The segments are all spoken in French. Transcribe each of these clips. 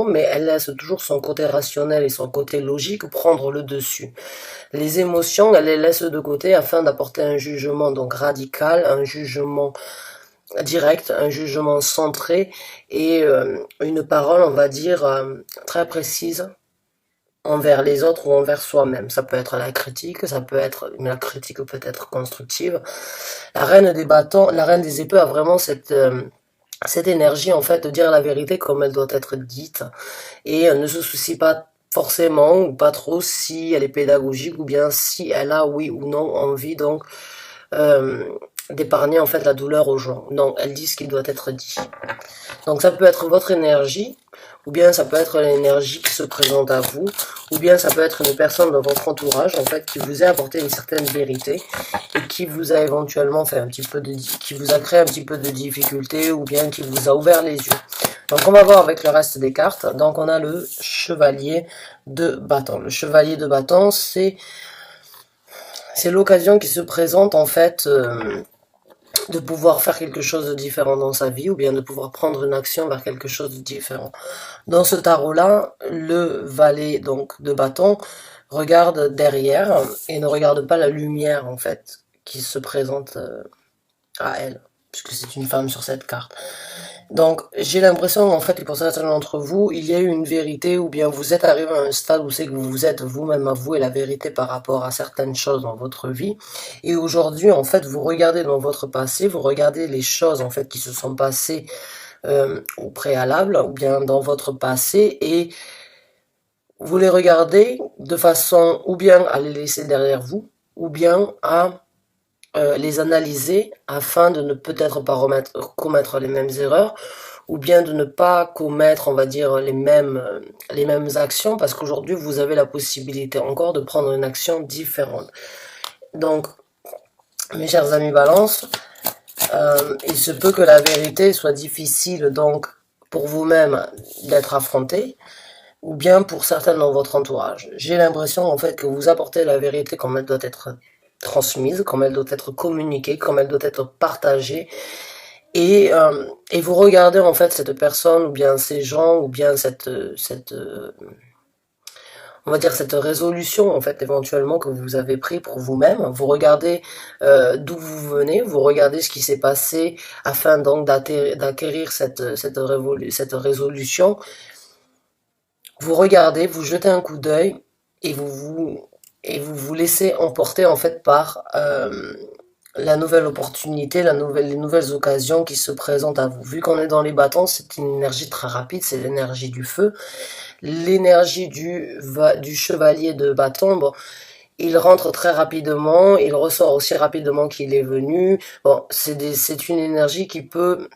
émotions, mais elle laisse toujours son côté rationnel et son côté logique prendre le dessus. Les émotions, elle les laisse de côté afin d'apporter un jugement donc radical, un jugement direct, un jugement centré et une parole, on va dire, très précise envers les autres ou envers soi-même. Ça peut être la critique, ça peut être, mais la critique peut être constructive. La reine des bâtons, la reine des épées a vraiment cette énergie en fait de dire la vérité comme elle doit être dite et elle ne se soucie pas forcément ou pas trop si elle est pédagogique ou bien si elle a oui ou non envie donc euh, d'épargner en fait la douleur aux gens. Non, elle dit ce qui doit être dit. Donc ça peut être votre énergie, ou bien ça peut être l'énergie qui se présente à vous, ou bien ça peut être une personne dans votre entourage en fait qui vous a apporté une certaine vérité et qui vous a éventuellement fait un petit peu de, qui vous a créé un petit peu de difficulté ou bien qui vous a ouvert les yeux. Donc on va voir avec le reste des cartes. Donc on a le chevalier de bâton. Le chevalier de bâton, c'est l'occasion qui se présente en fait de pouvoir faire quelque chose de différent dans sa vie ou bien de pouvoir prendre une action vers quelque chose de différent. Dans ce tarot-là, le valet donc de bâton regarde derrière et ne regarde pas la lumière en fait qui se présente à elle, puisque c'est une femme sur cette carte. Donc j'ai l'impression en fait que pour certains d'entre vous, il y a eu une vérité ou bien vous êtes arrivé à un stade où c'est que vous vous êtes vous-même avoué la vérité par rapport à certaines choses dans votre vie. Et aujourd'hui en fait vous regardez dans votre passé, vous regardez les choses en fait qui se sont passées au préalable ou bien dans votre passé et vous les regardez de façon ou bien à les laisser derrière vous ou bien à les analyser afin de ne peut-être pas commettre les mêmes erreurs ou bien de ne pas commettre, on va dire, les mêmes actions parce qu'aujourd'hui vous avez la possibilité encore de prendre une action différente. Donc, mes chers amis Balance, il se peut que la vérité soit difficile donc pour vous-même d'être affrontée ou bien pour certains dans votre entourage. J'ai l'impression en fait que vous apportez la vérité comme elle doit être transmise, comme elle doit être communiquée, comme elle doit être partagée. Et vous regardez en fait cette personne, ou bien ces gens, ou bien on va dire cette résolution en fait éventuellement que vous avez pris pour vous-même. Vous regardez d'où vous venez, vous regardez ce qui s'est passé afin donc d'acquérir cette résolution. Vous regardez, vous jetez un coup d'œil et vous laissez emporter en fait par la nouvelle opportunité, les nouvelles occasions qui se présentent à vous. Vu qu'on est dans les bâtons, c'est une énergie très rapide, c'est l'énergie du feu. L'énergie du chevalier de bâton, bon, il rentre très rapidement, il ressort aussi rapidement qu'il est venu. Bon, c'est une énergie qui peut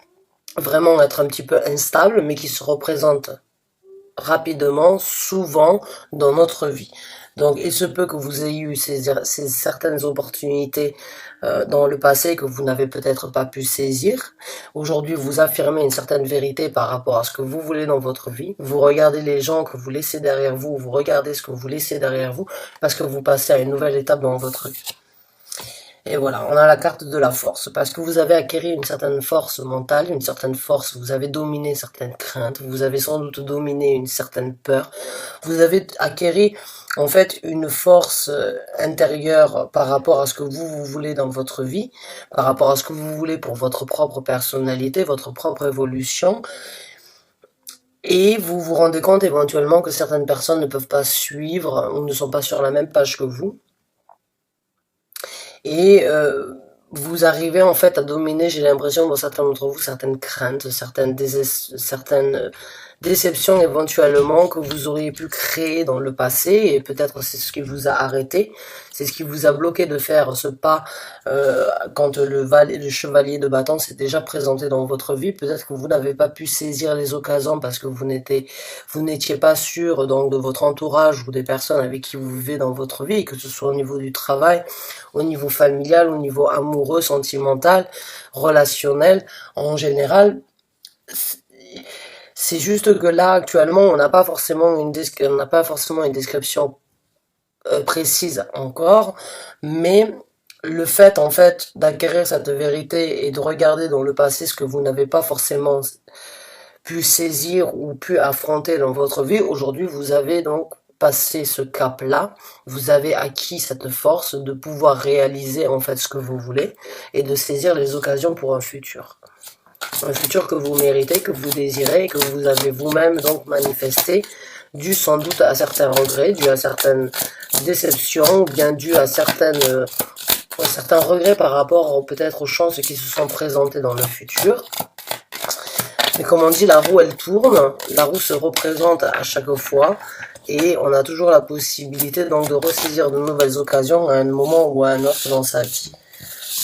vraiment être un petit peu instable, mais qui se représente rapidement, souvent dans notre vie. Donc il se peut que vous ayez eu ces certaines opportunités dans le passé que vous n'avez peut-être pas pu saisir. Aujourd'hui, vous affirmez une certaine vérité par rapport à ce que vous voulez dans votre vie. Vous regardez les gens que vous laissez derrière vous, vous regardez ce que vous laissez derrière vous, parce que vous passez à une nouvelle étape dans votre vie. Et voilà, on a la carte de la force, parce que vous avez acquis une certaine force mentale, une certaine force, vous avez dominé certaines craintes, vous avez sans doute dominé une certaine peur, vous avez acquis en fait une force intérieure par rapport à ce que vous voulez dans votre vie, par rapport à ce que vous voulez pour votre propre personnalité, votre propre évolution, et vous vous rendez compte éventuellement que certaines personnes ne peuvent pas suivre ou ne sont pas sur la même page que vous. Et vous arrivez en fait à dominer, j'ai l'impression, pour certains d'entre vous, certaines craintes, certaines déceptions éventuellement que vous auriez pu créer dans le passé, et peut-être c'est ce qui vous a arrêté, c'est ce qui vous a bloqué de faire ce pas quand le chevalier de bâton s'est déjà présenté dans votre vie. Peut-être que vous n'avez pas pu saisir les occasions parce que vous n'étiez pas sûr donc de votre entourage ou des personnes avec qui vous vivez dans votre vie, que ce soit au niveau du travail, au niveau familial, au niveau amoureux, sentimental, relationnel, en général. C'est juste que là, actuellement, on n'a pas forcément une description précise encore, mais le fait, en fait, d'acquérir cette vérité et de regarder dans le passé ce que vous n'avez pas forcément pu saisir ou pu affronter dans votre vie. Aujourd'hui, vous avez donc passé ce cap-là, vous avez acquis cette force de pouvoir réaliser en fait ce que vous voulez et de saisir les occasions pour un futur. Un futur que vous méritez, que vous désirez, que vous avez vous-même donc manifesté, dû sans doute à certains regrets, dû à certaines déceptions, ou bien dû à certains regrets par rapport peut-être aux chances qui se sont présentées dans le futur. Mais comme on dit, la roue elle tourne, la roue se représente à chaque fois, et on a toujours la possibilité donc de ressaisir de nouvelles occasions à un moment ou à un autre dans sa vie.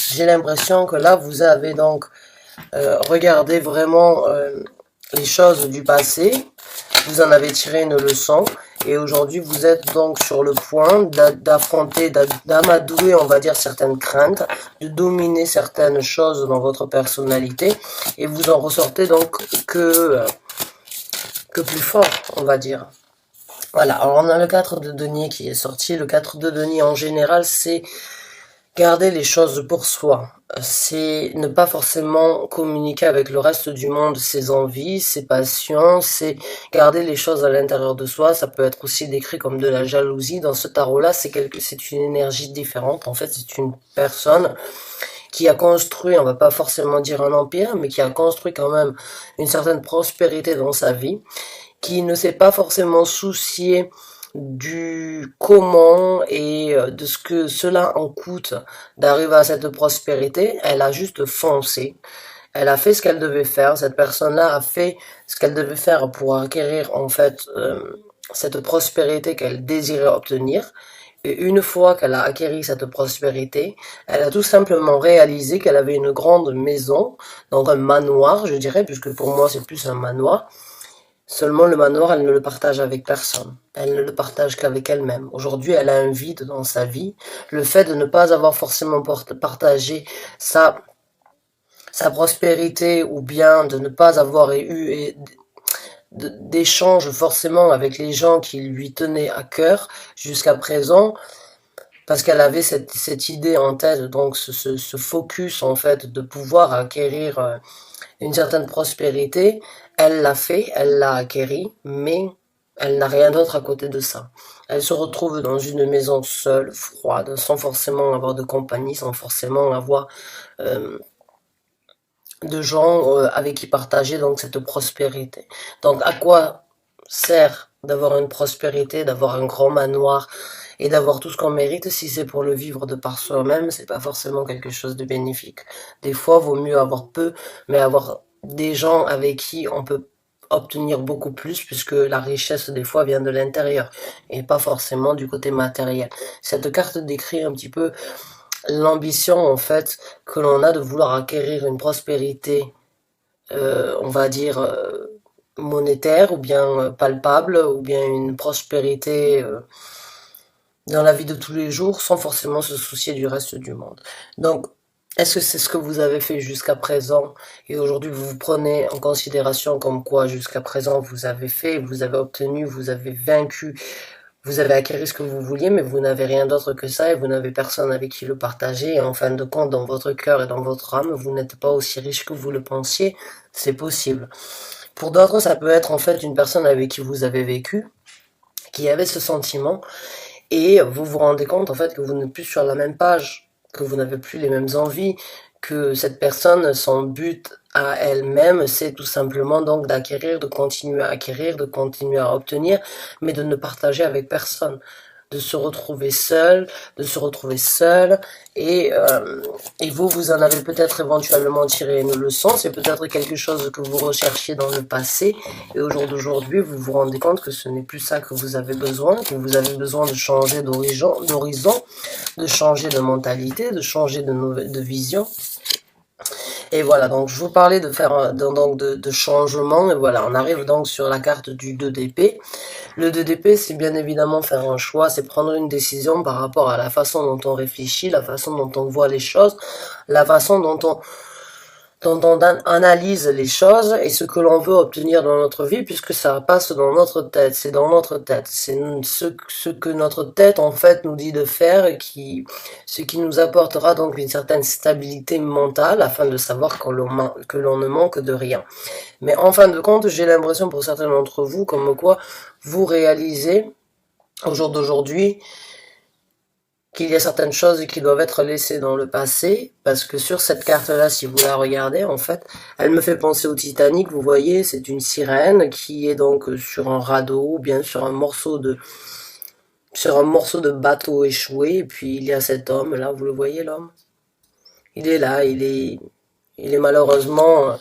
J'ai l'impression que là vous avez donc regardé vraiment les choses du passé, vous en avez tiré une leçon, et aujourd'hui vous êtes donc sur le point d'affronter, d'amadouer on va dire certaines craintes, de dominer certaines choses dans votre personnalité, et vous en ressortez donc que plus fort on va dire. Voilà, alors on a le 4 de denier qui est sorti. Le 4 de denier en général c'est garder les choses pour soi, c'est ne pas forcément communiquer avec le reste du monde ses envies, ses passions, c'est garder les choses à l'intérieur de soi. Ça peut être aussi décrit comme de la jalousie. Dans ce tarot-là, c'est une énergie différente. En fait, c'est une personne qui a construit, on va pas forcément dire un empire, mais qui a construit quand même une certaine prospérité dans sa vie, qui ne s'est pas forcément soucié du comment et de ce que cela en coûte d'arriver à cette prospérité. Elle a juste foncé. Elle a fait ce qu'elle devait faire. Cette personne-là a fait ce qu'elle devait faire pour acquérir en fait cette prospérité qu'elle désirait obtenir. Et une fois qu'elle a acquéri cette prospérité, elle a tout simplement réalisé qu'elle avait une grande maison, donc un manoir, je dirais, puisque pour moi c'est plus un manoir. Seulement le manoir, elle ne le partage avec personne. Elle ne le partage qu'avec elle-même. Aujourd'hui, elle a un vide dans sa vie. Le fait de ne pas avoir forcément partagé sa prospérité, ou bien de ne pas avoir eu d'échanges forcément avec les gens qui lui tenaient à cœur jusqu'à présent, parce qu'elle avait cette idée en tête, donc ce focus en fait de pouvoir acquérir une certaine prospérité. Elle l'a fait, elle l'a acquérie, mais elle n'a rien d'autre à côté de ça. Elle se retrouve dans une maison seule, froide, sans forcément avoir de compagnie, sans forcément avoir de gens avec qui partager donc cette prospérité. Donc à quoi sert d'avoir une prospérité, d'avoir un grand manoir et d'avoir tout ce qu'on mérite si c'est pour le vivre de par soi-même? C'est pas forcément quelque chose de bénéfique. Des fois, vaut mieux avoir peu, mais avoir des gens avec qui on peut obtenir beaucoup plus, puisque la richesse des fois vient de l'intérieur et pas forcément du côté matériel. Cette carte décrit un petit peu l'ambition en fait que l'on a de vouloir acquérir une prospérité, on va dire monétaire, ou bien palpable, ou bien une prospérité dans la vie de tous les jours, sans forcément se soucier du reste du monde. Donc, est-ce que c'est ce que vous avez fait jusqu'à présent, et aujourd'hui vous vous prenez en considération comme quoi jusqu'à présent vous avez fait, vous avez obtenu, vous avez vaincu, vous avez acquis ce que vous vouliez, mais vous n'avez rien d'autre que ça, et vous n'avez personne avec qui le partager, et en fin de compte, dans votre cœur et dans votre âme, vous n'êtes pas aussi riche que vous le pensiez? C'est possible. Pour d'autres, ça peut être en fait une personne avec qui vous avez vécu, qui avait ce sentiment, et vous vous rendez compte en fait que vous n'êtes plus sur la même page, que vous n'avez plus les mêmes envies, que cette personne, son but à elle-même, c'est tout simplement donc d'acquérir, de continuer à acquérir, de continuer à obtenir, mais de ne partager avec personne, de se retrouver seul, et vous en avez peut-être éventuellement tiré une leçon. C'est peut-être quelque chose que vous recherchiez dans le passé, et au jour d'aujourd'hui, vous vous rendez compte que ce n'est plus ça que vous avez besoin, que vous avez besoin de changer d'horizon, de changer de mentalité, de changer de vision. Et voilà, donc je vous parlais de faire de changement, et voilà, on arrive donc sur la carte du 2 d'épée. Le 2 d'épée, c'est bien évidemment faire un choix, c'est prendre une décision par rapport à la façon dont on réfléchit, la façon dont on voit les choses, la façon dont dont on analyse les choses et ce que l'on veut obtenir dans notre vie, puisque ça passe dans notre tête, c'est dans notre tête, c'est ce que notre tête en fait nous dit de faire et ce qui nous apportera donc une certaine stabilité mentale afin de savoir que l'on ne manque de rien. Mais en fin de compte, j'ai l'impression pour certains d'entre vous comme quoi vous réalisez au jour d'aujourd'hui qu'il y a certaines choses qui doivent être laissées dans le passé, parce que sur cette carte-là, si vous la regardez, en fait, elle me fait penser au Titanic, vous voyez, c'est une sirène qui est donc sur un radeau, ou bien sur un morceau de bateau échoué, et puis il y a cet homme, là, vous le voyez, l'homme? Il est là, il est malheureusement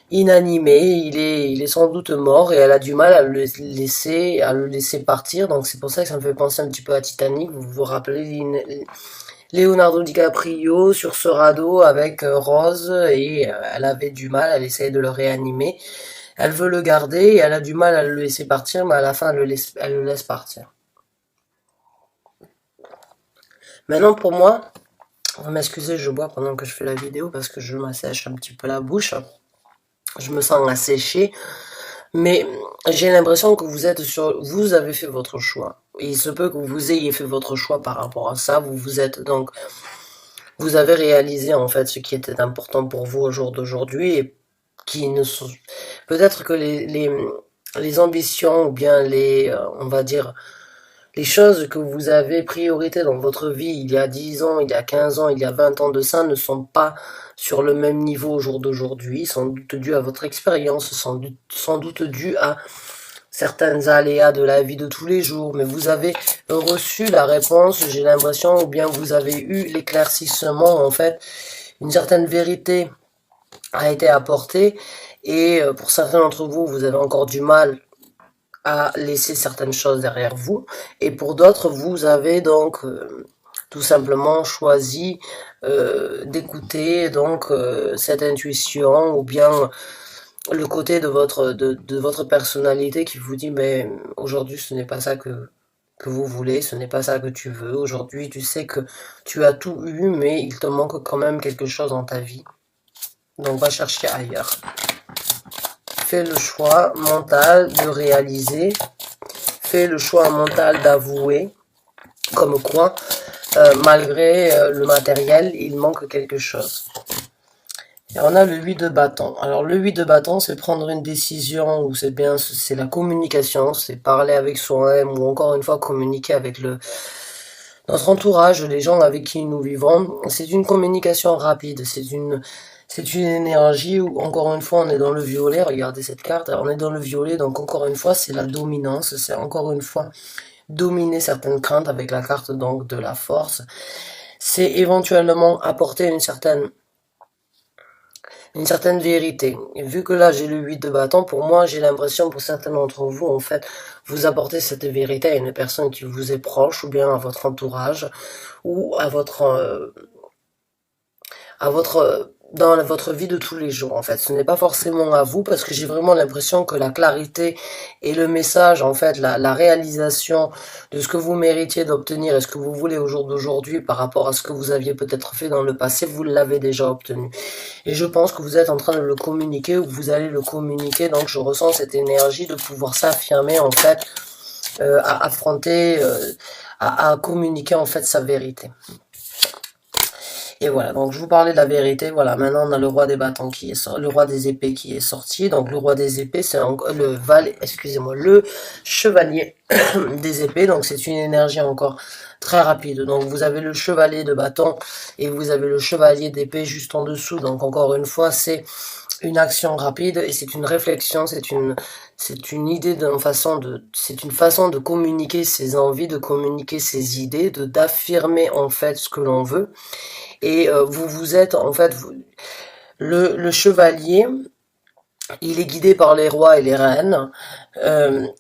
inanimé, il est sans doute mort et elle a du mal à le laisser partir. Donc c'est pour ça que ça me fait penser un petit peu à Titanic. Vous vous rappelez Leonardo DiCaprio sur ce radeau avec Rose et elle avait du mal, elle essayait de le réanimer. Elle veut le garder et elle a du mal à le laisser partir, mais à la fin elle le laisse partir. Maintenant pour moi, vous m'excusez, je bois pendant que je fais la vidéo parce que je m'assèche un petit peu la bouche. Je me sens asséché, mais j'ai l'impression que vous avez fait votre choix. Et il se peut que vous ayez fait votre choix par rapport à ça. Vous avez réalisé en fait ce qui était important pour vous au jour d'aujourd'hui et qui ne sont, peut-être que les ambitions ou bien on va dire, les choses que vous avez priorité dans votre vie il y a 10 ans, il y a 15 ans, il y a 20 ans de ça ne sont pas sur le même niveau au jour d'aujourd'hui, sans doute dû à votre expérience, sans doute dû à certains aléas de la vie de tous les jours, mais vous avez reçu la réponse, j'ai l'impression, ou bien vous avez eu l'éclaircissement, en fait, une certaine vérité a été apportée, et pour certains d'entre vous, vous avez encore du mal à laisser certaines choses derrière vous, et pour d'autres, vous avez donc tout simplement choisi d'écouter donc cette intuition ou bien le côté de votre personnalité qui vous dit mais aujourd'hui ce n'est pas ça que vous voulez, ce n'est pas ça que tu veux. Aujourd'hui, tu sais que tu as tout eu, mais il te manque quand même quelque chose dans ta vie. Donc va chercher ailleurs. Fais le choix mental de réaliser. Fais le choix mental d'avouer. Comme quoi, malgré le matériel, il manque quelque chose. Et on a le 8 de bâton. Alors le 8 de bâton, c'est prendre une décision, ou c'est la communication, c'est parler avec soi-même, ou encore une fois communiquer avec notre entourage, les gens avec qui nous vivons. C'est une communication rapide, c'est une énergie où, encore une fois, on est dans le violet. Regardez cette carte, on est dans le violet, donc encore une fois, c'est la dominance, c'est encore une fois dominer certaines craintes avec la carte donc de la force. C'est éventuellement apporter une certaine vérité. Et vu que là j'ai le 8 de bâton, pour moi j'ai l'impression pour certains d'entre vous en fait, vous apportez cette vérité à une personne qui vous est proche ou bien à votre entourage ou à votre dans votre vie de tous les jours en fait. Ce n'est pas forcément à vous parce que j'ai vraiment l'impression que la clarité et le message en fait, la réalisation de ce que vous méritiez d'obtenir et ce que vous voulez au jour d'aujourd'hui par rapport à ce que vous aviez peut-être fait dans le passé, vous l'avez déjà obtenu. Et je pense que vous êtes en train de le communiquer ou que vous allez le communiquer, donc je ressens cette énergie de pouvoir s'affirmer en fait, à affronter, à communiquer en fait sa vérité. Et voilà, donc je vous parlais de la vérité, voilà, maintenant on a le roi des bâtons qui est sorti, le roi des épées qui est sorti, donc le roi des épées c'est le chevalier des épées, donc c'est une énergie encore très rapide, donc vous avez le chevalier de bâton et vous avez le chevalier d'épée juste en dessous, donc encore une fois c'est une action rapide et c'est une réflexion, c'est une idée c'est une façon de communiquer ses envies, de communiquer ses idées, d'affirmer en fait ce que l'on veut. Et vous êtes en fait le chevalier, il est guidé par les rois et les reines,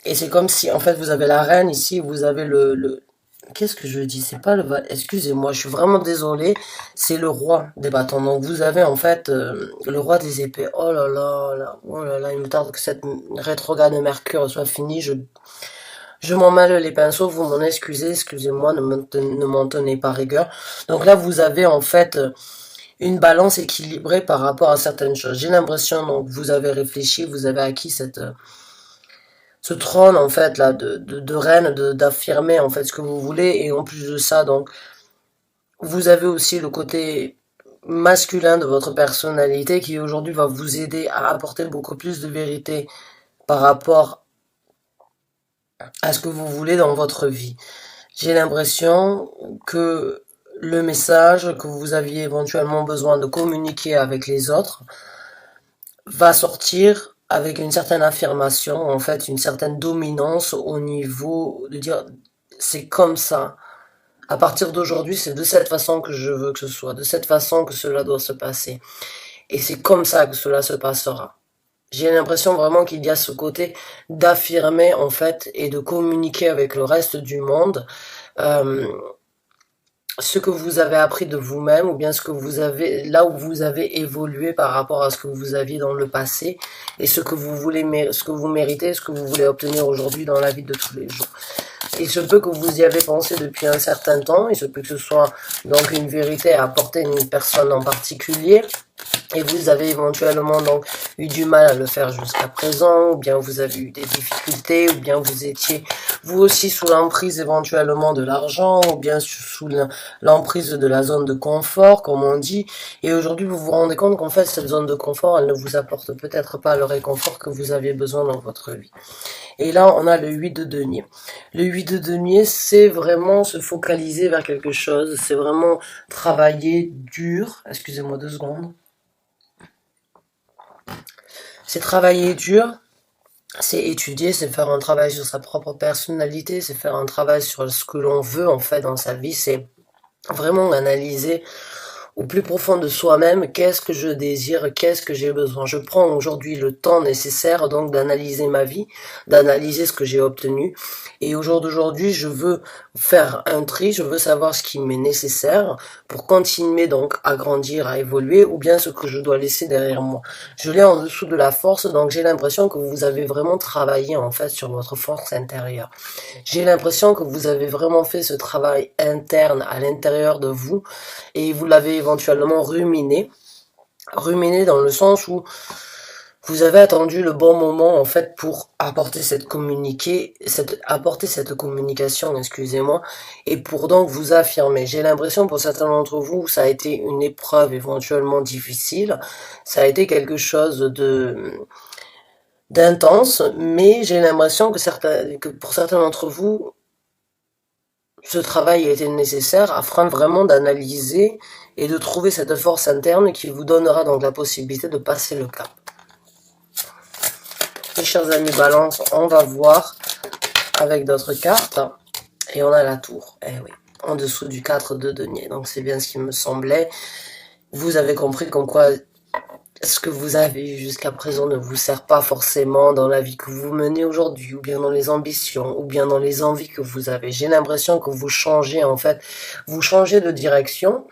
et c'est comme si en fait vous avez la reine ici, vous avez le qu'est-ce que je dis, c'est pas excusez-moi, je suis vraiment désolé, c'est le roi des bâtons. Donc vous avez en fait le roi des épées. Oh là là, oh là là, il me tarde que cette rétrograde de Mercure soit finie. Je m'en mêle les pinceaux, vous m'en excusez, excusez-moi, ne m'en tenez pas rigueur. Donc là, vous avez en fait une balance équilibrée par rapport à certaines choses. J'ai l'impression, donc, vous avez réfléchi, vous avez acquis ce trône, en fait, là, de reine, d'affirmer, en fait, ce que vous voulez, et en plus de ça, donc, vous avez aussi le côté masculin de votre personnalité qui aujourd'hui va vous aider à apporter beaucoup plus de vérité par rapport à ce que vous voulez dans votre vie. J'ai l'impression que le message que vous aviez éventuellement besoin de communiquer avec les autres va sortir avec une certaine affirmation, en fait, une certaine dominance au niveau de dire c'est comme ça. À partir d'aujourd'hui, c'est de cette façon que je veux que ce soit, de cette façon que cela doit se passer. Et c'est comme ça que cela se passera. J'ai l'impression vraiment qu'il y a ce côté d'affirmer en fait et de communiquer avec le reste du monde euh, ce que vous avez appris de vous-même ou bien ce que vous avez là où vous avez évolué par rapport à ce que vous aviez dans le passé et ce que vous voulez, ce que vous méritez, ce que vous voulez obtenir aujourd'hui dans la vie de tous les jours. Il se peut que vous y avez pensé depuis un certain temps, il se peut que ce soit donc une vérité à apporter à une personne en particulier, et vous avez éventuellement donc eu du mal à le faire jusqu'à présent, ou bien vous avez eu des difficultés, ou bien vous étiez vous aussi sous l'emprise éventuellement de l'argent, ou bien sous l'emprise de la zone de confort, comme on dit, et aujourd'hui vous vous rendez compte qu'en fait cette zone de confort, elle ne vous apporte peut-être pas le réconfort que vous aviez besoin dans votre vie. Et là, on a le 8 de denier. Le 8 de denier, c'est vraiment se focaliser vers quelque chose, c'est vraiment travailler dur, excusez-moi 2 secondes, c'est travailler dur, c'est étudier, c'est faire un travail sur sa propre personnalité, c'est faire un travail sur ce que l'on veut en fait dans sa vie, c'est vraiment analyser au plus profond de soi-même, qu'est-ce que je désire, qu'est-ce que j'ai besoin. Je prends aujourd'hui le temps nécessaire donc d'analyser ma vie, d'analyser ce que j'ai obtenu. Et au jour d'aujourd'hui, je veux faire un tri, je veux savoir ce qui m'est nécessaire pour continuer donc à grandir, à évoluer, ou bien ce que je dois laisser derrière moi. Je l'ai en dessous de la force, donc j'ai l'impression que vous avez vraiment travaillé en fait sur votre force intérieure. J'ai l'impression que vous avez vraiment fait ce travail interne à l'intérieur de vous et vous l'avez éventuellement ruminé. Ruminé dans le sens où vous avez attendu le bon moment en fait pour apporter apporter cette communication, excusez-moi, et pour donc vous affirmer. J'ai l'impression pour certains d'entre vous, ça a été une épreuve éventuellement difficile, ça a été quelque chose d'intense, mais j'ai l'impression que pour certains d'entre vous, ce travail a été nécessaire afin vraiment d'analyser et de trouver cette force interne qui vous donnera donc la possibilité de passer le cap. Mes chers amis Balance, on va voir avec d'autres cartes. Et on a la tour, eh oui, en dessous du 4 de denier. Donc c'est bien ce qui me semblait. Vous avez compris comme quoi ce que vous avez eu jusqu'à présent ne vous sert pas forcément dans la vie que vous menez aujourd'hui, ou bien dans les ambitions, ou bien dans les envies que vous avez. J'ai l'impression que vous changez en fait, vous changez de direction,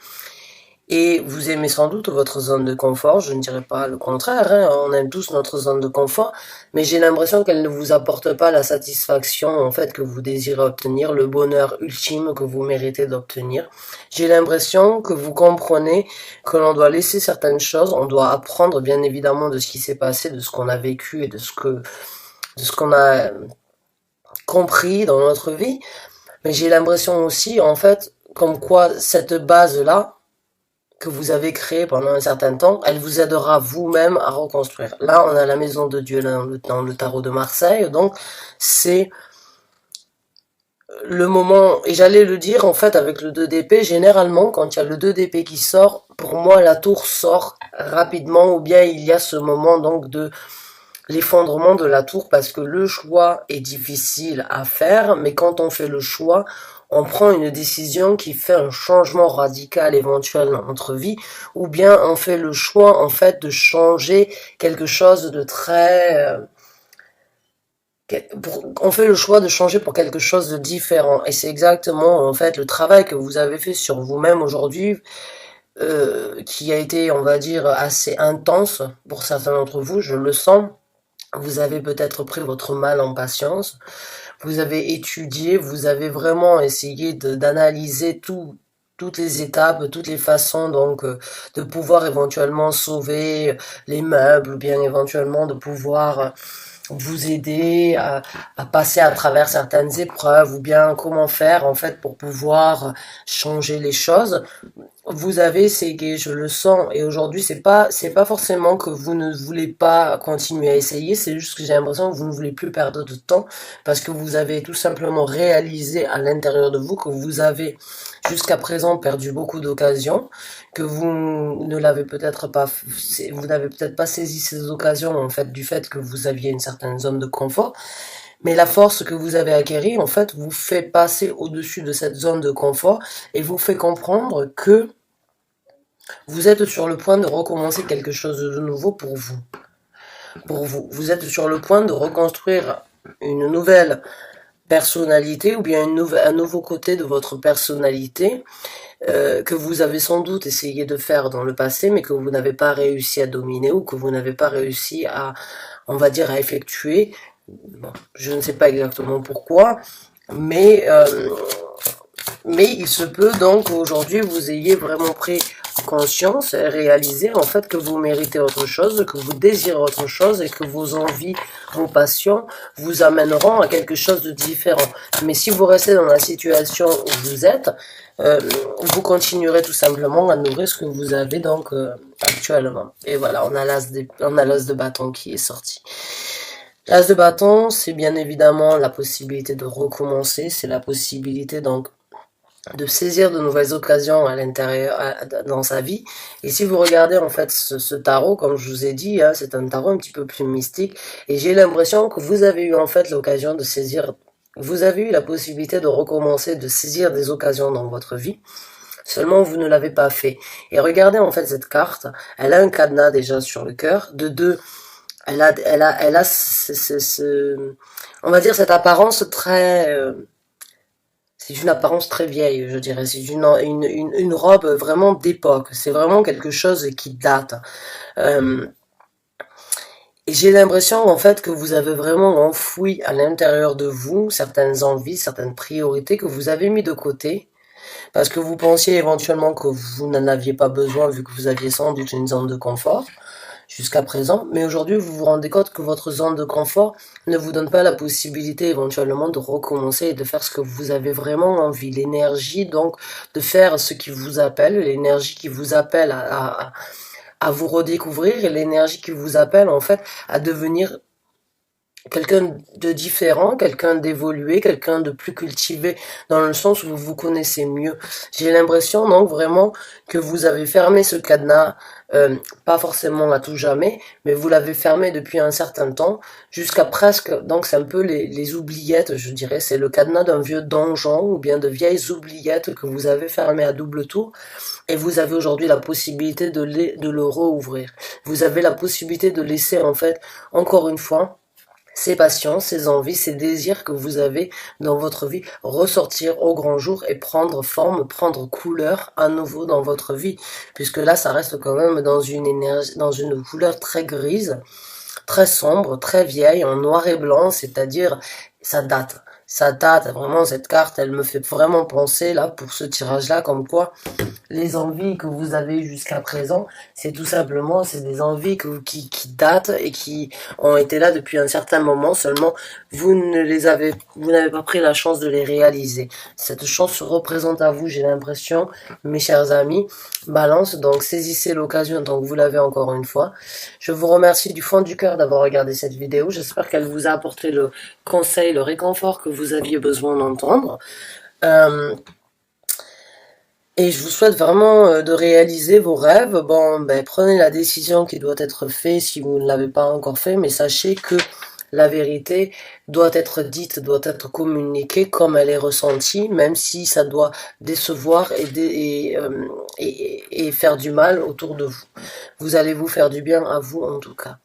et vous aimez sans doute votre zone de confort, je ne dirais pas le contraire, hein, on aime tous notre zone de confort, mais j'ai l'impression qu'elle ne vous apporte pas la satisfaction en fait que vous désirez obtenir, le bonheur ultime que vous méritez d'obtenir. J'ai l'impression que vous comprenez que l'on doit laisser certaines choses, on doit apprendre bien évidemment de ce qui s'est passé, de ce qu'on a vécu et de ce qu'on a compris dans notre vie, mais j'ai l'impression aussi en fait comme quoi cette base-là, que vous avez créée pendant un certain temps, elle vous aidera vous-même à reconstruire. Là, on a la maison de Dieu dans le tarot de Marseille, donc c'est le moment, et j'allais le dire en fait avec le 2 d'épée, généralement quand il y a le 2 d'épée qui sort, pour moi la tour sort rapidement, ou bien il y a ce moment donc de l'effondrement de la tour parce que le choix est difficile à faire, mais quand on fait le choix, on prend une décision qui fait un changement radical éventuel dans notre vie, ou bien on fait le choix en fait de changer quelque chose de très... on fait le choix de changer pour quelque chose de différent. Et c'est exactement en fait le travail que vous avez fait sur vous-même aujourd'hui, qui a été, on va dire, assez intense pour certains d'entre vous, je le sens. Vous avez peut-être pris votre mal en patience, vous avez étudié, vous avez vraiment essayé d'analyser tout toutes les étapes, toutes les façons donc de pouvoir éventuellement sauver les meubles ou bien éventuellement de pouvoir vous aider à passer à travers certaines épreuves ou bien comment faire en fait pour pouvoir changer les choses. Vous avez essayé, je le sens, et aujourd'hui c'est pas forcément que vous ne voulez pas continuer à essayer, c'est juste que j'ai l'impression que vous ne voulez plus perdre de temps parce que vous avez tout simplement réalisé à l'intérieur de vous que vous avez jusqu'à présent perdu beaucoup d'occasions, que vous ne l'avez peut-être pas, vous n'avez peut-être pas saisi ces occasions en fait du fait que vous aviez une certaine zone de confort. Mais la force que vous avez acquérie, en fait, vous fait passer au-dessus de cette zone de confort et vous fait comprendre que vous êtes sur le point de recommencer quelque chose de nouveau pour vous. Pour vous. Vous êtes sur le point de reconstruire une nouvelle personnalité ou bien un nouveau côté de votre personnalité que vous avez sans doute essayé de faire dans le passé mais que vous n'avez pas réussi à dominer ou que vous n'avez pas réussi à, on va dire, à effectuer. Bon, je ne sais pas exactement pourquoi, mais il se peut donc qu'aujourd'hui vous ayez vraiment pris conscience et réalisé en fait que vous méritez autre chose, que vous désirez autre chose et que vos envies, vos passions vous amèneront à quelque chose de différent. Mais si vous restez dans la situation où vous êtes, vous continuerez tout simplement à nourrir ce que vous avez donc actuellement. Et voilà, on a l'as de bâton qui est sorti. L'as de bâton, c'est bien évidemment la possibilité de recommencer, c'est la possibilité donc de saisir de nouvelles occasions à l'intérieur, dans sa vie. Et si vous regardez en fait ce tarot, comme je vous ai dit, hein, c'est un tarot un petit peu plus mystique. Et j'ai l'impression que vous avez eu en fait l'occasion de saisir, vous avez eu la possibilité de recommencer, de saisir des occasions dans votre vie. Seulement vous ne l'avez pas fait. Et regardez en fait cette carte, elle a un cadenas déjà sur le cœur. De deux, elle a on va dire cette apparence très c'est une apparence très vieille, je dirais. C'est une robe vraiment d'époque. C'est vraiment quelque chose qui date. Euh, et j'ai l'impression, en fait, que vous avez vraiment enfoui à l'intérieur de vous certaines envies, certaines priorités que vous avez mis de côté. Parce que vous pensiez éventuellement que vous n'en aviez pas besoin vu que vous aviez sans doute une zone de confort jusqu'à présent, mais aujourd'hui vous vous rendez compte que votre zone de confort ne vous donne pas la possibilité éventuellement de recommencer et de faire ce que vous avez vraiment envie, l'énergie donc de faire ce qui vous appelle, l'énergie qui vous appelle à vous redécouvrir et l'énergie qui vous appelle en fait à devenir quelqu'un de différent, quelqu'un d'évolué, quelqu'un de plus cultivé, dans le sens où vous vous connaissez mieux. J'ai l'impression donc vraiment que vous avez fermé ce cadenas, pas forcément à tout jamais, mais vous l'avez fermé depuis un certain temps, jusqu'à presque, donc c'est un peu les oubliettes, je dirais, c'est le cadenas d'un vieux donjon, ou bien de vieilles oubliettes que vous avez fermé à double tour, et vous avez aujourd'hui la possibilité de le rouvrir. Vous avez la possibilité de laisser en fait, encore une fois, ces passions, ces envies, ces désirs que vous avez dans votre vie ressortir au grand jour et prendre forme, prendre couleur à nouveau dans votre vie. Puisque là, ça reste quand même dans une énergie, dans une couleur très grise, très sombre, très vieille, en noir et blanc, c'est-à-dire, ça date. Ça date, vraiment, cette carte, elle me fait vraiment penser, là, pour ce tirage-là, comme quoi, les envies que vous avez eues jusqu'à présent, c'est tout simplement, c'est des envies qui datent et qui ont été là depuis un certain moment, seulement vous n'avez pas pris la chance de les réaliser. Cette chance se représente à vous, j'ai l'impression, mes chers amis. Balance, donc saisissez l'occasion, donc vous l'avez encore une fois. Je vous remercie du fond du cœur d'avoir regardé cette vidéo. J'espère qu'elle vous a apporté le conseil, le réconfort que vous aviez besoin d'entendre. Et je vous souhaite vraiment de réaliser vos rêves. Bon, ben, prenez la décision qui doit être faite si vous ne l'avez pas encore fait, mais sachez que la vérité doit être dite, doit être communiquée comme elle est ressentie, même si ça doit décevoir et faire du mal autour de vous. Vous allez vous faire du bien à vous en tout cas.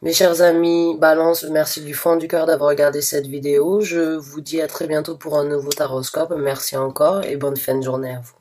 Mes chers amis, Balance, merci du fond du cœur d'avoir regardé cette vidéo. Je vous dis à très bientôt pour un nouveau taroscope. Merci encore et bonne fin de journée à vous.